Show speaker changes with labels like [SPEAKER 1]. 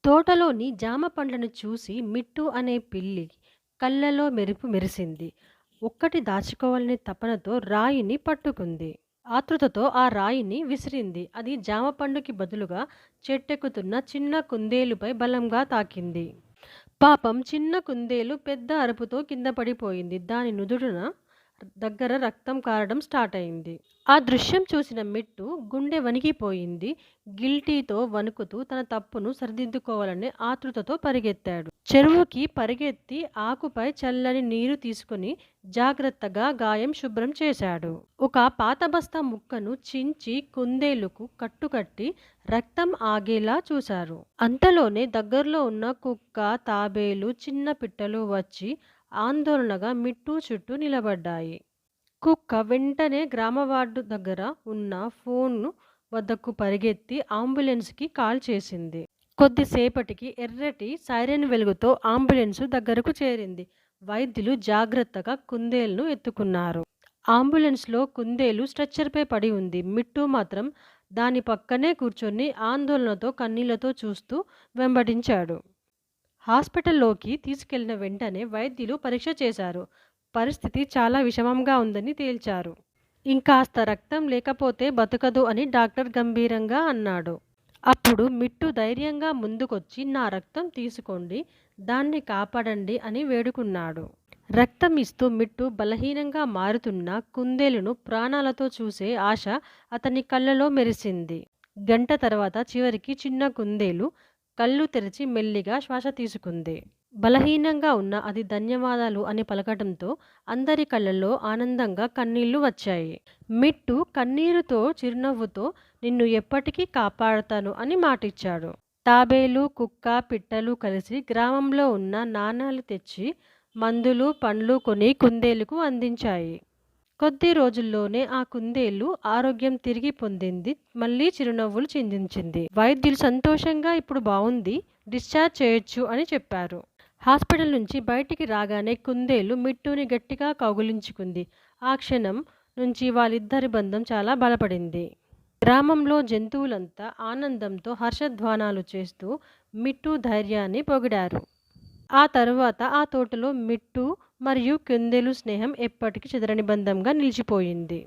[SPEAKER 1] తోటలోని జామ పండ్లను చూసి మిట్టు అనే పిల్లి కళ్ళలో మెరుపు మెరిసింది. ఒక్కటి దాచుకోవాలనే తపనతో రాయిని పట్టుకుంది. ఆతృతతో ఆ రాయిని విసిరింది. అది జామ పండుకి బదులుగా చెట్టెక్కుతున్న చిన్న కుందేలుపై బలంగా తాకింది. పాపం చిన్న కుందేలు పెద్ద అరుపుతో కింద పడిపోయింది. దాని నుదుటిన దగ్గర రక్తం కారడం స్టార్ట్ అయింది. ఆ దృశ్యం చూసిన మిట్టు గుండె వణికిపోయింది. గిల్టీతో వణుకుతూ తన తప్పును సరిదిద్దుకోవాలనే ఆతృతతో పరిగెత్తాడు. చెరువుకి పరిగెత్తి ఆకుపై చల్లని నీరు తీసుకుని జాగ్రత్తగా గాయం శుభ్రం చేశాడు. ఒక పాత బస్తా ముక్కను చించి కుందేలుకు కట్టుకట్టి రక్తం ఆగేలా చూశారు. అంతలోనే దగ్గరలో ఉన్న కుక్క, తాబేలు, చిన్న పిట్టలు వచ్చి ఆందోళనగా మిట్టు చుట్టూ నిలబడ్డాయి. కుక్క వెంటనే గ్రామ వార్డు దగ్గర ఉన్న ఫోన్ వద్దకు పరిగెత్తి అంబులెన్స్కి కాల్ చేసింది. కొద్దిసేపటికి ఎర్రటి సైరన్ వెలుగుతో అంబులెన్సు దగ్గరకు చేరింది. వైద్యులు జాగ్రత్తగా కుందేలును ఎత్తుకున్నారు. అంబులెన్స్లో కుందేలు స్ట్రెచ్చర్పై పడి ఉంది. మిట్టు మాత్రం దాని పక్కనే కూర్చొని ఆందోళనతో కన్నీళ్లతో చూస్తూ వెంబడించాడు. హాస్పిటల్లోకి తీసుకెళ్లిన వెంటనే వైద్యులు పరీక్ష చేశారు. పరిస్థితి చాలా విషమంగా ఉందని తేల్చారు. ఇంకాస్త రక్తం లేకపోతే బతకదు అని డాక్టర్ గంభీరంగా అన్నాడు. అప్పుడు మిట్టు ధైర్యంగా ముందుకొచ్చి నా రక్తం తీసుకోండి, దాన్ని కాపాడండి అని వేడుకున్నాడు. రక్తం ఇస్తూ మిట్టు బలహీనంగా మారుతున్న కుందేలును ప్రాణాలతో చూసే ఆశ అతని కళ్ళలో మెరిసింది. గంట తర్వాత చివరికి చిన్న కుందేలు కళ్ళు తెరిచి మెల్లిగా శ్వాస తీసుకుంది. బలహీనంగా ఉన్న అది ధన్యవాదాలు అని పలకడంతో అందరి కళ్ళల్లో ఆనందంగా కన్నీళ్లు వచ్చాయి. మిట్టు కన్నీరుతో చిరునవ్వుతో నిన్ను ఎప్పటికీ కాపాడతాను అని మాటిచ్చాడు. తాబేలు, కుక్క, పిట్టలు కలిసి గ్రామంలో ఉన్న నాణాలు తెచ్చి మందులు, పండ్లు కొని కుందేలుకు అందించాయి. కొద్ది రోజుల్లోనే ఆ కుందేలు ఆరోగ్యం తిరిగి పొందింది. మళ్ళీ చిరునవ్వులు చిందించింది. వైద్యులు సంతోషంగా ఇప్పుడు బావుంది, డిశ్చార్జ్ చేయొచ్చు అని చెప్పారు. హాస్పిటల్ నుంచి బయటికి రాగానే కుందేలు మిట్టుని గట్టిగా కౌగిలించుకుంది. ఆ క్షణం నుంచి వాళ్ళిద్దరి బంధం చాలా బలపడింది. గ్రామంలో జంతువులంతా ఆనందంతో హర్షధ్వానాలు చేస్తూ మిట్టు ధైర్యాన్ని పొగిడారు. ఆ తరువాత ఆ తోటలో మిట్టు మరియు కుందేలు స్నేహం ఎప్పటికీ చెదరని బంధంగా నిలిచిపోయింది.